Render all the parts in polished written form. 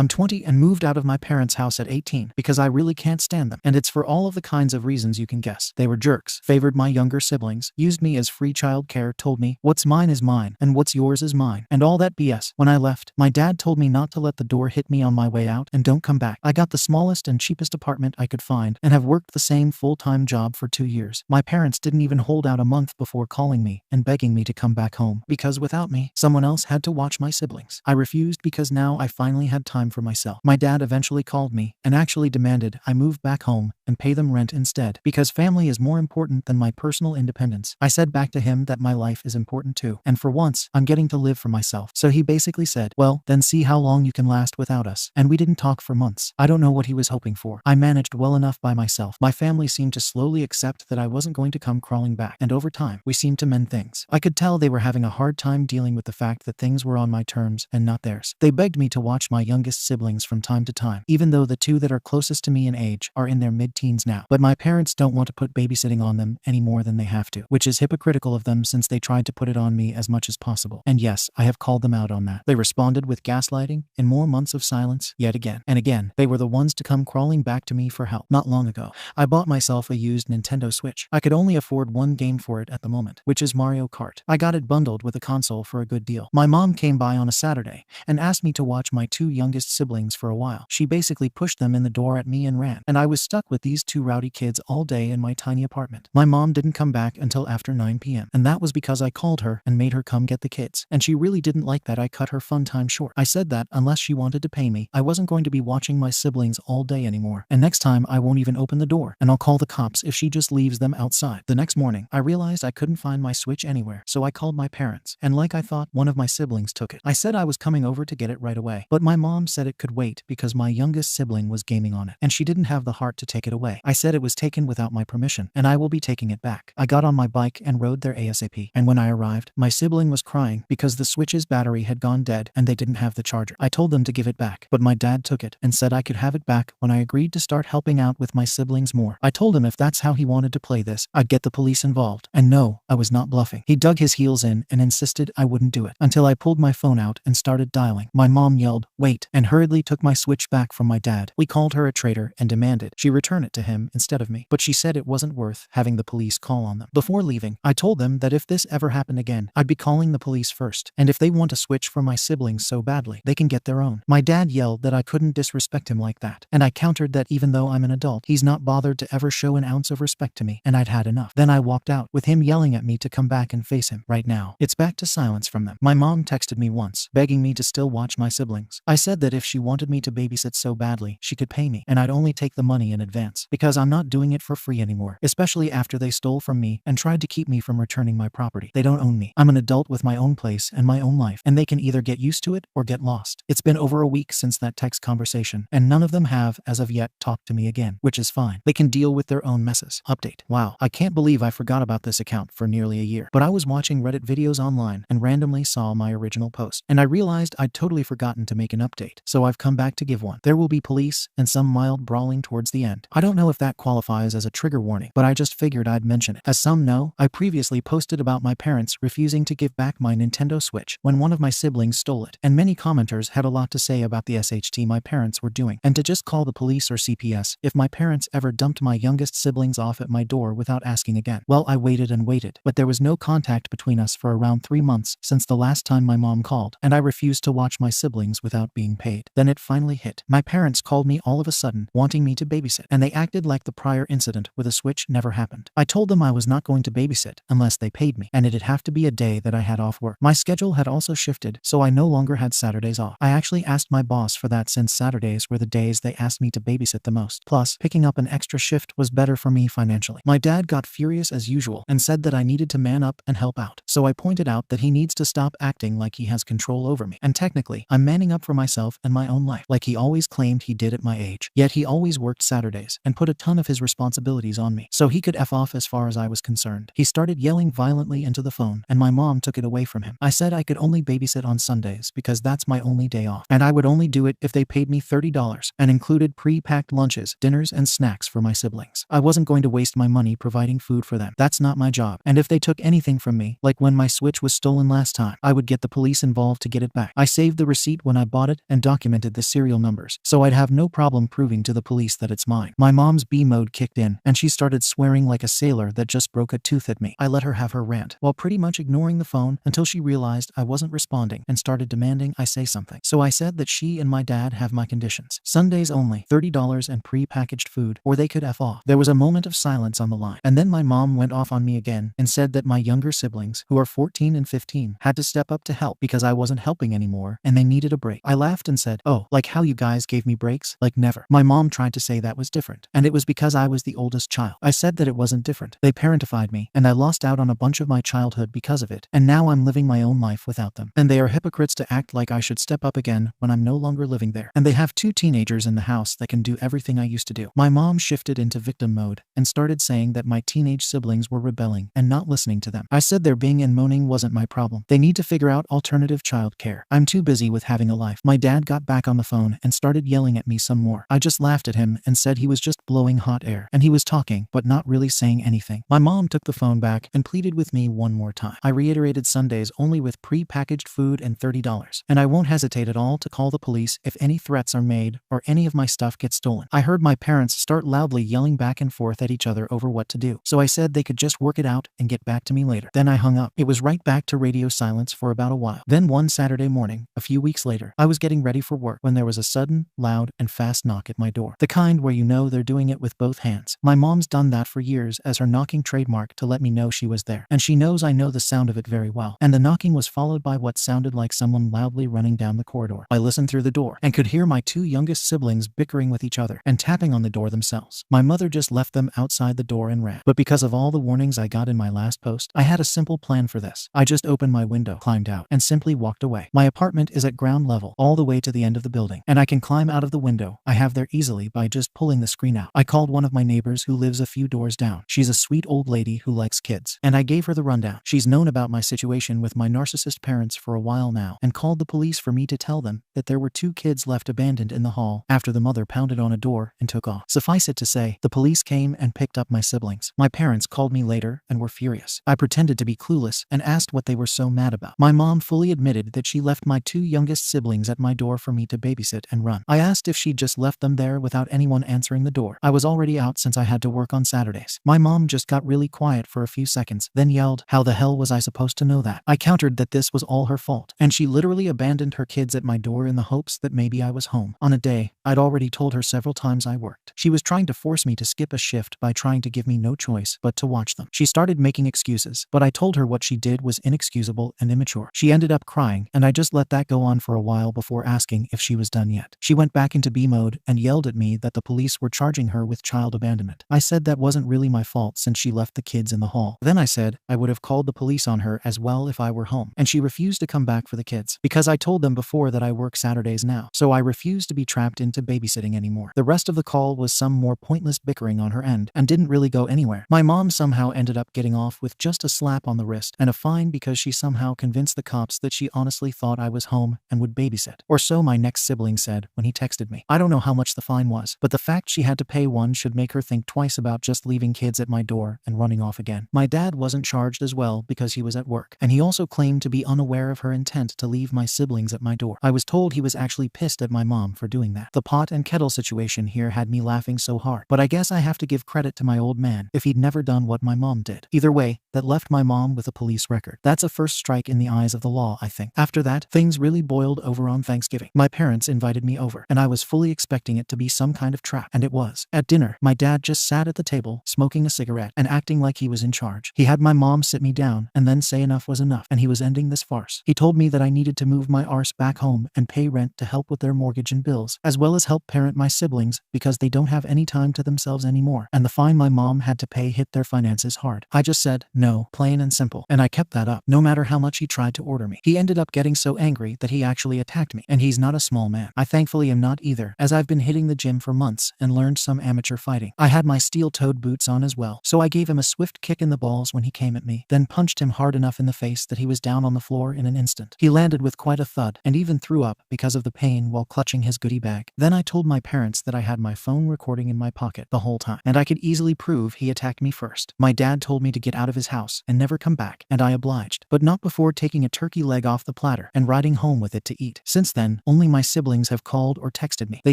I'm 20 and moved out of my parents' house at 18 because I really can't stand them. And it's for all of the kinds of reasons you can guess. They were jerks, favored my younger siblings, used me as free child care, told me what's mine is mine and what's yours is mine, and all that BS. When I left, my dad told me not to let the door hit me on my way out and don't come back. I got the smallest and cheapest apartment I could find and have worked the same full-time job for 2 years. My parents didn't even hold out a month before calling me and begging me to come back home because without me, someone else had to watch my siblings. I refused because now I finally had time for myself. My dad eventually called me and actually demanded I move back home and pay them rent instead because family is more important than my personal independence. I said back to him that my life is important too, and for once, I'm getting to live for myself. So he basically said, well, then see how long you can last without us. And we didn't talk for months. I don't know what he was hoping for. I managed well enough by myself. My family seemed to slowly accept that I wasn't going to come crawling back, and over time, we seemed to mend things. I could tell they were having a hard time dealing with the fact that things were on my terms and not theirs. They begged me to watch my youngest siblings from time to time, even though the two that are closest to me in age are in their mid-teens now. But my parents don't want to put babysitting on them any more than they have to, which is hypocritical of them since they tried to put it on me as much as possible. And yes, I have called them out on that. They responded with gaslighting and more months of silence yet again and again. They were the ones to come crawling back to me for help. Not long ago, I bought myself a used Nintendo Switch. I could only afford one game for it at the moment, which is Mario Kart. I got it bundled with a console for a good deal. My mom came by on a Saturday and asked me to watch my two youngest siblings for a while. She basically pushed them in the door at me and ran, and I was stuck with these two rowdy kids all day in my tiny apartment. My mom didn't come back until after 9 p.m. and that was because I called her and made her come get the kids, and she really didn't like that I cut her fun time short. I said that unless she wanted to pay me, I wasn't going to be watching my siblings all day anymore, and next time I won't even open the door, and I'll call the cops if she just leaves them outside. The next morning, I realized I couldn't find my Switch anywhere, so I called my parents, and like I thought, one of my siblings took it. I said I was coming over to get it right away, but my mom said it could wait because my youngest sibling was gaming on it, and she didn't have the heart to take it away. I said it was taken without my permission, and I will be taking it back. I got on my bike and rode there ASAP, and when I arrived, my sibling was crying because the Switch's battery had gone dead and they didn't have the charger. I told them to give it back, but my dad took it and said I could have it back when I agreed to start helping out with my siblings more. I told him if that's how he wanted to play this, I'd get the police involved. And no, I was not bluffing. He dug his heels in and insisted I wouldn't do it until I pulled my phone out and started dialing. My mom yelled, "Wait," and hurriedly took my Switch back from my dad. We called her a traitor and demanded she return it to him instead of me, but she said it wasn't worth having the police call on them. Before leaving, I told them that if this ever happened again, I'd be calling the police first, and if they want a Switch for my siblings so badly, they can get their own. My dad yelled that I couldn't disrespect him like that, and I countered that even though I'm an adult, he's not bothered to ever show an ounce of respect to me, and I'd had enough. Then I walked out, with him yelling at me to come back and face him. Right now, it's back to silence from them. My mom texted me once, begging me to still watch my siblings. I said that if she wanted me to babysit so badly, she could pay me, and I'd only take the money in advance, because I'm not doing it for free anymore, especially after they stole from me and tried to keep me from returning my property. They don't own me. I'm an adult with my own place and my own life, and they can either get used to it or get lost. It's been over a week since that text conversation, and none of them have, as of yet, talked to me again, which is fine. They can deal with their own messes. Update. Wow, I can't believe I forgot about this account for nearly a year, but I was watching Reddit videos online and randomly saw my original post, and I realized I'd totally forgotten to make an update, so I've come back to give one. There will be police and some mild brawling towards the end. I don't know if that qualifies as a trigger warning, but I just figured I'd mention it. As some know, I previously posted about my parents refusing to give back my Nintendo Switch when one of my siblings stole it, and many commenters had a lot to say about the SHT my parents were doing, and to just call the police or CPS if my parents ever dumped my youngest siblings off at my door without asking again. Well, I waited and waited, but there was no contact between us for around 3 months since the last time my mom called, and I refused to watch my siblings without being paid. Then it finally hit. My parents called me all of a sudden, wanting me to babysit, and they acted like the prior incident with a Switch never happened. I told them I was not going to babysit unless they paid me, and it'd have to be a day that I had off work. My schedule had also shifted, so I no longer had Saturdays off. I actually asked my boss for that since Saturdays were the days they asked me to babysit the most. Plus, picking up an extra shift was better for me financially. My dad got furious as usual and said that I needed to man up and help out. So I pointed out that he needs to stop acting like he has control over me. And technically, I'm manning up for myself and my own life, like he always claimed he did at my age. Yet he always worked Saturdays and put a ton of his responsibilities on me, so he could F off as far as I was concerned. He started yelling violently into the phone, and my mom took it away from him. I said I could only babysit on Sundays because that's my only day off, and I would only do it if they paid me $30 and included pre-packed lunches, dinners, and snacks for my siblings. I wasn't going to waste my money providing food for them. That's not my job. And if they took anything from me, like when my Switch was stolen last time, I would get the police involved to get it back. I saved the receipt when I bought it and documented the serial numbers, so I'd have no problem proving to the police that it's mine. My mom's B mode kicked in, and she started swearing like a sailor that just broke a tooth at me. I let her have her rant, while pretty much ignoring the phone until she realized I wasn't responding and started demanding I say something. So I said that she and my dad have my conditions. Sundays only, $30 and pre-packaged food, or they could F off. There was a moment of silence on the line, and then my mom went off on me again and said that my younger siblings, who are 14 and 15, had to step up to help because I wasn't helping anymore and they needed a break. I laughed and said, "Oh, like how you guys gave me breaks? Like never." My mom tried to say that was different, and it was because I was the oldest child. I said that it wasn't different. They parentified me, and I lost out on a bunch of my childhood because of it, and now I'm living my own life without them. And they are hypocrites to act like I should step up again when I'm no longer living there. And they have 2 teenagers in the house that can do everything I used to do. My mom shifted into victim mode and started saying that my teenage siblings were rebelling and not listening to them. I said their being and moaning wasn't my problem. They need to figure out alternative child care. I'm too busy with having a life. My dad got back on the phone and started yelling at me some more. I just laughed at him and said he was just blowing hot air, and he was talking but not really saying anything. My mom took the phone back and pleaded with me one more time. I reiterated Sundays only with pre-packaged food and $30, and I won't hesitate at all to call the police if any threats are made or any of my stuff gets stolen. I heard my parents start loudly yelling back and forth at each other over what to do, so I said they could just work it out and get back to me later. Then I hung up. It was right back to radio silence for about a while. Then one Saturday morning, a few weeks later, I was getting ready for work when there was a sudden, loud, and fast knock at my door. The kind where you know they're doing it with both hands. My mom's done that for years as her knocking trademark to let me know she was there, and she knows I know the sound of it very well. And the knocking was followed by what sounded like someone loudly running down the corridor. I listened through the door and could hear my 2 youngest siblings bickering with each other and tapping on the door themselves. My mother just left them outside the door and ran. But because of all the warnings I got in my last post, I had a simple plan for this. I just opened my window, climbed out, and simply walked away. My apartment is at ground level, all the way to the end of the building, and I can climb out of the window I have there easily by just pulling the screen out. I called one of my neighbors who lives a few doors down. She's a sweet old lady who likes kids, and I gave her the rundown. She's known about my situation with my narcissist parents for a while now and called the police for me to tell them that there were 2 kids left abandoned in the hall after the mother pounded on a door and took off. Suffice it to say, the police came and picked up my siblings. My parents called me later and were furious. I pretended to be clueless and asked what they were so mad about. My mom fully admitted that she left my 2 youngest siblings at my door for me to babysit and run. I asked if she'd just left them there without anyone answering the door. I was already out since I had to work on Saturdays. My mom just got really quiet for a few seconds, then yelled, "How the hell was I supposed to know that?" I countered that this was all her fault, and she literally abandoned her kids at my door in the hopes that maybe I was home on a day I'd already told her several times I worked. She was trying to force me to skip a shift by trying to give me no choice but to watch them. She started making excuses, but I told her what she did was inexcusable and immature. She ended up crying, and I just let that go on for a while before asking if she was done yet. She went back into B mode and yelled at me that the police were charging her with child abandonment. I said that wasn't really my fault since she left the kids in the hall. Then I said I would have called the police on her as well if I were home, and she refused to come back for the kids because I told them before that I work Saturdays now, so I refused to be trapped into babysitting anymore. The rest of the call was some more pointless bickering on her end and didn't really go anywhere. My mom somehow ended up getting off with just a slap on the wrist and a fine because she somehow convinced the cops that she honestly thought I was home and would babysit. Or so my next sibling said when he texted me. I don't know how much the fine was, but the fact she had to pay one should make her think twice about just leaving kids at my door and running off again. My dad wasn't charged as well because he was at work, and he also claimed to be unaware of her intent to leave my siblings at my door. I was told he was actually pissed at my mom for doing that. The pot and kettle situation here had me laughing so hard, but I guess I have to give credit to my old man if he'd never done what my mom did. Either way, that left my mom with a police record. That's a first strike in the eyes of the law, I think. After that, things really boiled over on Thanksgiving. My parents invited me over, and I was fully expecting it to be some kind of trap, and it was. At dinner, my dad just sat at the table, smoking a cigarette and acting like he was in charge. He had my mom sit me down and then say enough was enough, and he was ending this farce. He told me that I needed to move my arse back home and pay rent to help with their mortgage and bills, as well as help parent my siblings because they don't have any time to themselves anymore, and the fine my mom had to pay hit their finances hard. I just said no, plain and simple, and I kept that up, no matter how much he tried to order me. He ended up getting so angry that he actually attacked me, and he's not a small man. I thankfully am not either, as I've been hitting the gym for months and learned some amateur fighting. I had my steel-toed boots on as well, so I gave him a swift kick in the balls when he came at me, then punched him hard enough in the face that he was down on the floor in an instant. He landed with quite a thud, and even threw up because of the pain while clutching his goodie bag. Then I told my parents that I had my phone recording in my pocket the whole time, and I could easily prove he attacked me first. My dad told me to get out of his house and never come back, and I obliged, but not before taking a turkey leg off the platter and riding home with it to eat. Since then, then, only my siblings have called or texted me. They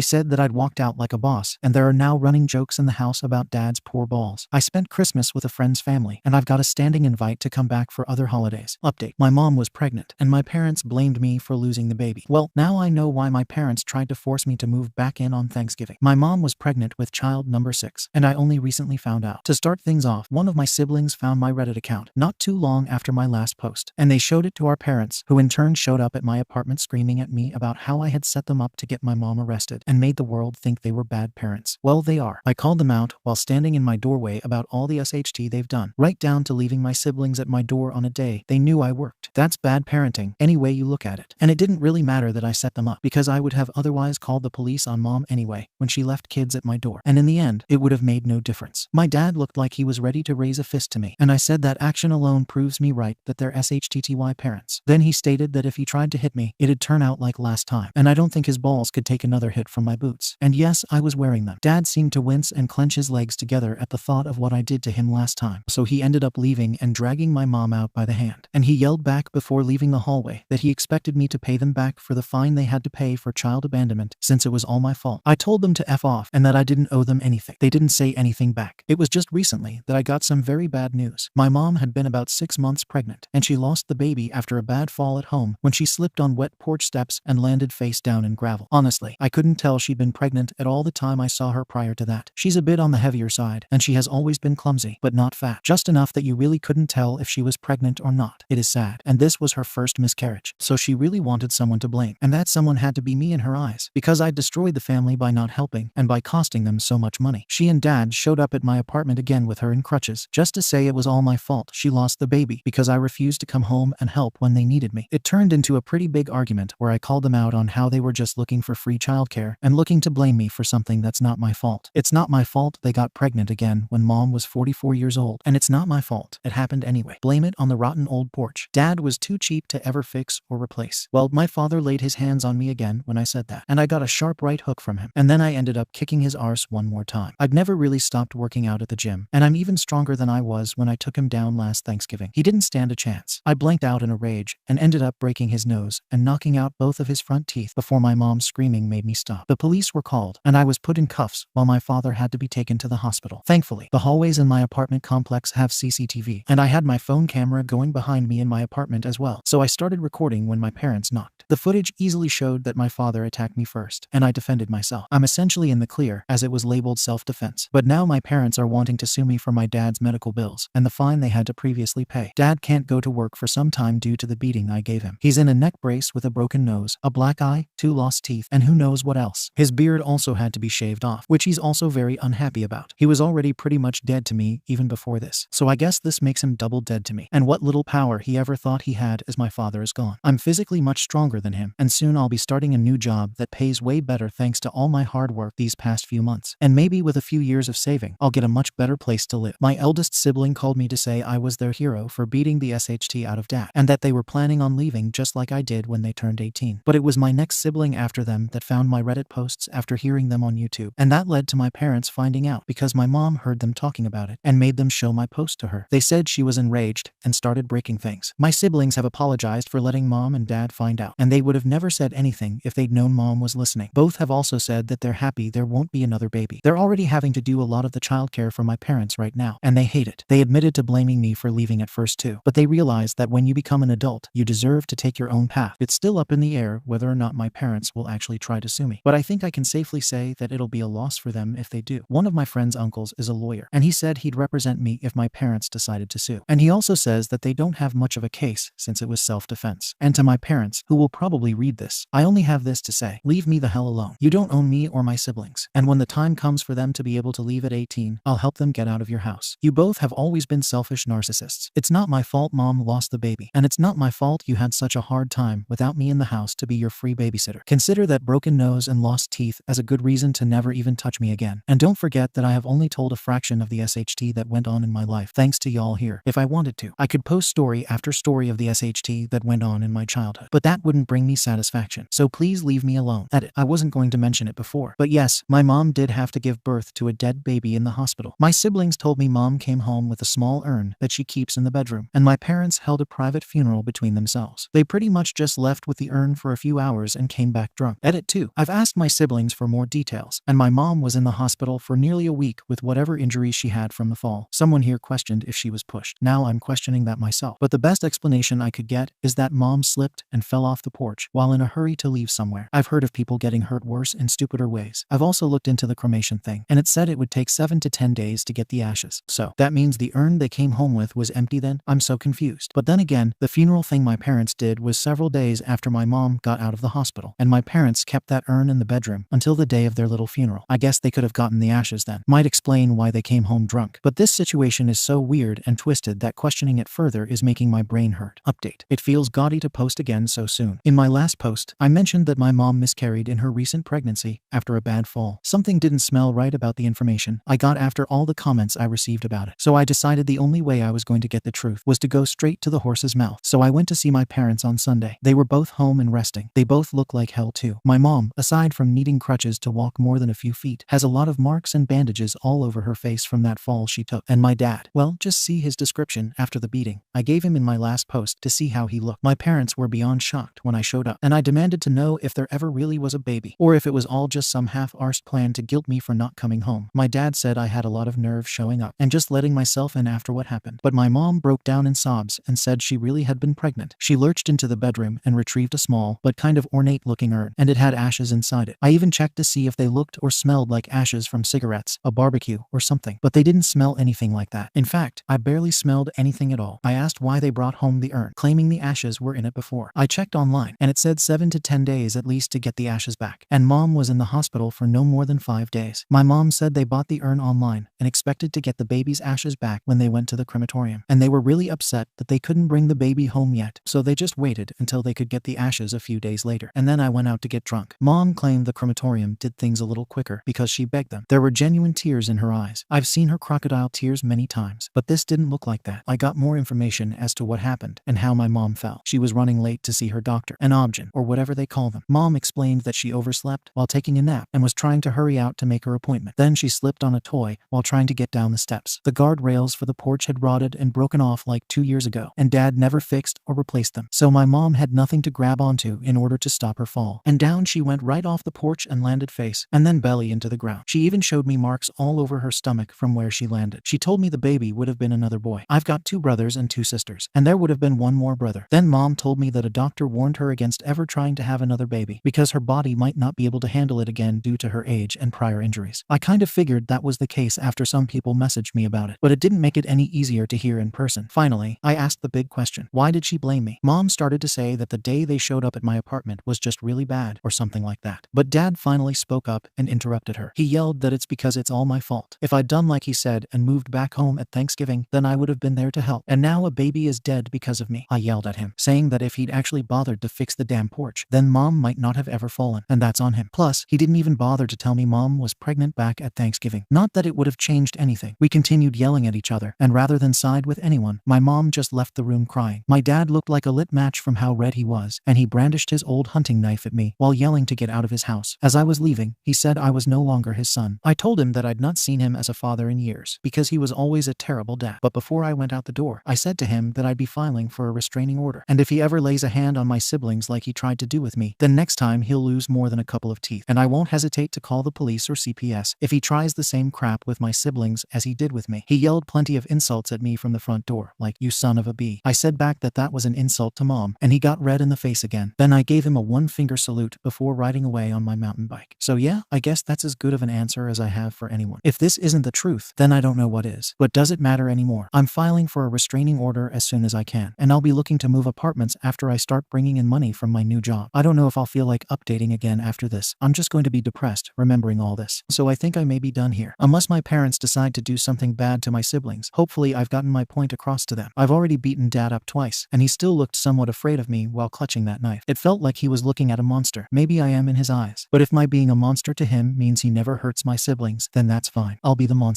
said that I'd walked out like a boss, and there are now running jokes in the house about dad's poor balls. I spent Christmas with a friend's family, and I've got a standing invite to come back for other holidays. Update. My mom was pregnant, and my parents blamed me for losing the baby. Well, now I know why my parents tried to force me to move back in on Thanksgiving. My mom was pregnant with child number 6, and I only recently found out. To start things off, one of my siblings found my Reddit account not too long after my last post, and they showed it to our parents, who in turn showed up at my apartment screaming at me about how I had set them up to get my mom arrested and made the world think they were bad parents. Well, they are. I called them out while standing in my doorway about all the SHT they've done, right down to leaving my siblings at my door on a day they knew I worked. That's bad parenting, any way you look at it. And it didn't really matter that I set them up, because I would have otherwise called the police on mom anyway when she left kids at my door. And in the end, it would have made no difference. My dad looked like he was ready to raise a fist to me, and I said that action alone proves me right that they're SHTTY parents. Then he stated that if he tried to hit me, it'd turn out like last time, and I don't think his balls could take another hit from my boots. And yes, I was wearing them. Dad seemed to wince and clench his legs together at the thought of what I did to him last time, so he ended up leaving and dragging my mom out by the hand. And he yelled back before leaving the hallway that he expected me to pay them back for the fine they had to pay for child abandonment, since it was all my fault. I told them to F off and that I didn't owe them anything. They didn't say anything back. It was just recently that I got some very bad news. My mom had been about 6 months pregnant, and she lost the baby after a bad fall at home when she slipped on wet porch steps and landed face down in gravel. Honestly, I couldn't tell she'd been pregnant at all the time I saw her prior to that. She's a bit on the heavier side, and she has always been clumsy, but not fat. Just enough that you really couldn't tell if she was pregnant or not. It is sad. And this was her first miscarriage, so she really wanted someone to blame. And that someone had to be me in her eyes, because I destroyed the family by not helping and by costing them so much money. She and dad showed up at my apartment again with her in crutches, just to say it was all my fault she lost the baby because I refused to come home and help when they needed me. It turned into a pretty big argument where I called them out on how they were just looking for free childcare and looking to blame me for something that's not my fault. It's not my fault they got pregnant again when mom was 44 years old, and it's not my fault. It happened anyway. Blame it on the rotten old porch. Dad was too cheap to ever fix or replace. Well, my father laid his hands on me again when I said that, and I got a sharp right hook from him, and then I ended up kicking his arse one more time. I'd never really stopped working out at the gym, and I'm even stronger than I was when I took him down last Thanksgiving. He didn't stand a chance. I blanked out in a rage and ended up breaking his nose and knocking out both of his front teeth before my mom's screaming made me stop. The police were called, and I was put in cuffs while my father had to be taken to the hospital. Thankfully, the hallways in my apartment complex have CCTV, and I had my phone camera going behind me in my apartment as well, so I started recording when my parents knocked. The footage easily showed that my father attacked me first, and I defended myself. I'm essentially in the clear, as it was labeled self-defense. But now my parents are wanting to sue me for my dad's medical bills and the fine they had to previously pay. Dad can't go to work for some time due to the beating I gave him. He's in a neck brace with a broken nose, a black eye, 2 lost teeth, and who knows what else. His beard also had to be shaved off, which he's also very unhappy about. He was already pretty much dead to me even before this, so I guess this makes him double dead to me. And what little power he ever thought he had as my father is gone. I'm physically much stronger than him, and soon I'll be starting a new job that pays way better thanks to all my hard work these past few months. And maybe with a few years of saving, I'll get a much better place to live. My eldest sibling called me to say I was their hero for beating the SHT out of dad, and that they were planning on leaving just like I did when they turned 18. But it was my next sibling after them that found my Reddit posts after hearing them on YouTube, and that led to my parents finding out because my mom heard them talking about it and made them show my post to her. They said she was enraged and started breaking things. My siblings have apologized for letting mom and dad find out, and they would have never said anything if they'd known mom was listening. Both have also said that they're happy there won't be another baby. They're already having to do a lot of the childcare for my parents right now, and they hate it. They admitted to blaming me for leaving at first too, but they realized that when you become an adult, you deserve to take your own path. It's still up in the air whether or not my parents will actually try to sue me, but I think I can safely say that it'll be a loss for them if they do. One of my friend's uncles is a lawyer, and he said he'd represent me if my parents decided to sue. And he also says that they don't have much of a case since it was self-defense. And to my parents, who will probably read this, I only have this to say: leave me the hell alone. You don't own me or my siblings, and when the time comes for them to be able to leave at 18, I'll help them get out of your house. You both have always been selfish narcissists. It's not my fault mom lost the baby, and it's not my fault you had such a hard time without me in the house to be your free babysitter. Consider that broken nose and lost teeth as a good reason to never even touch me again. And don't forget that I have only told a fraction of the SHT that went on in my life thanks to y'all here. If I wanted to, I could post story after story of the SHT that went on in my childhood, but that wouldn't bring me satisfaction. So please leave me alone. Edit. I wasn't going to mention it before, but yes, my mom did have to give birth to a dead baby in the hospital. My siblings told me mom came home with a small urn that she keeps in the bedroom, and my parents held a private funeral between themselves. They pretty much just left with the urn for a few few hours and came back drunk. Edit 2. I've asked my siblings for more details, and my mom was in the hospital for nearly a week with whatever injuries she had from the fall. Someone here questioned if she was pushed. Now I'm questioning that myself. But the best explanation I could get is that mom slipped and fell off the porch while in a hurry to leave somewhere. I've heard of people getting hurt worse in stupider ways. I've also looked into the cremation thing, and it said it would take 7 to 10 days to get the ashes. So that means the urn they came home with was empty then? I'm so confused. But then again, the funeral thing my parents did was several days after my mom got out of the hospital, and my parents kept that urn in the bedroom until the day of their little funeral. I guess they could have gotten the ashes then. Might explain why they came home drunk. But this situation is so weird and twisted that questioning it further is making my brain hurt. Update. It feels gaudy to post again so soon. In my last post, I mentioned that my mom miscarried in her recent pregnancy after a bad fall. Something didn't smell right about the information I got after all the comments I received about it. So I decided the only way I was going to get the truth was to go straight to the horse's mouth. So I went to see my parents on Sunday. They were both home and resting. They both look like hell too. My mom, aside from needing crutches to walk more than a few feet, has a lot of marks and bandages all over her face from that fall she took. And my dad, well, just see his description after the beating I gave him in my last post to see how he looked. My parents were beyond shocked when I showed up, and I demanded to know if there ever really was a baby, or if it was all just some half-arsed plan to guilt me for not coming home. My dad said I had a lot of nerve showing up and just letting myself in after what happened. But my mom broke down in sobs and said she really had been pregnant. She lurched into the bedroom and retrieved a small but kind of ornate-looking urn, and it had ashes inside it. I even checked to see if they looked or smelled like ashes from cigarettes, a barbecue, or something, but they didn't smell anything like that. In fact, I barely smelled anything at all. I asked why they brought home the urn, claiming the ashes were in it before. I checked online, and it said 7 to 10 days at least to get the ashes back, and mom was in the hospital for no more than 5 days. My mom said they bought the urn online and expected to get the baby's ashes back when they went to the crematorium, and they were really upset that they couldn't bring the baby home yet, so they just waited until they could get the ashes a few days later. And then I went out to get drunk. Mom claimed the crematorium did things a little quicker because she begged them. There were genuine tears in her eyes. I've seen her crocodile tears many times, but this didn't look like that. I got more information as to what happened and how my mom fell. She was running late to see her doctor, an obgyn, or whatever they call them. Mom explained that she overslept while taking a nap and was trying to hurry out to make her appointment. Then she slipped on a toy while trying to get down the steps. The guardrails for the porch had rotted and broken off like 2 years ago, and Dad never fixed or replaced them. So my mom had nothing to grab onto in order to stop her fall. And down she went right off the porch and landed face and then belly into the ground. She even showed me marks all over her stomach from where she landed. She told me the baby would have been another boy. I've got 2 brothers and 2 sisters, and there would have been 1 more brother. Then mom told me that a doctor warned her against ever trying to have another baby because her body might not be able to handle it again due to her age and prior injuries. I kind of figured that was the case after some people messaged me about it, but it didn't make it any easier to hear in person. Finally, I asked the big question. Why did she blame me? Mom started to say that the day they showed up at my apartment was just really bad or something like that. But Dad finally spoke up and interrupted her. He yelled that it's because it's all my fault. If I'd done like he said and moved back home at Thanksgiving, then I would have been there to help. And now a baby is dead because of me. I yelled at him, saying that if he'd actually bothered to fix the damn porch, then mom might not have ever fallen, and that's on him. Plus, he didn't even bother to tell me mom was pregnant back at Thanksgiving. Not that it would have changed anything. We continued yelling at each other, and rather than side with anyone, my mom just left the room crying. My dad looked like a lit match from how red he was, and he brandished his old hunting knife at me while yelling to get out of his house. As I was leaving, he said I was no longer his son. I told him that I'd not seen him as a father in years because he was always a terrible dad. But before I went out the door, I said to him that I'd be filing for a restraining order, and if he ever lays a hand on my siblings like he tried to do with me, then next time he'll lose more than a couple of teeth, and I won't hesitate to call the police or CPS if he tries the same crap with my siblings as he did with me. He yelled plenty of insults at me from the front door, like, "You son of a b." I said back that that was an insult to mom, and he got red in the face again. Then I gave him a 1-finger salute before riding away on my mountain bike. So yeah, I guess that's as good of an answer as I have for anyone. If this isn't the truth, then I don't know what is. But does it matter anymore? I'm filing for a restraining order as soon as I can, and I'll be looking to move apartments after I start bringing in money from my new job. I don't know if I'll feel like updating again after this. I'm just going to be depressed remembering all this. So I think I may be done here. Unless my parents decide to do something bad to my siblings. Hopefully I've gotten my point across to them. I've already beaten Dad up twice, and he still looked somewhat afraid of me while clutching that knife. It felt like he was looking at a monster. Maybe I am in his eyes. But if my being a monster to him means he never hurts my siblings, then that's fine. I'll be the monster.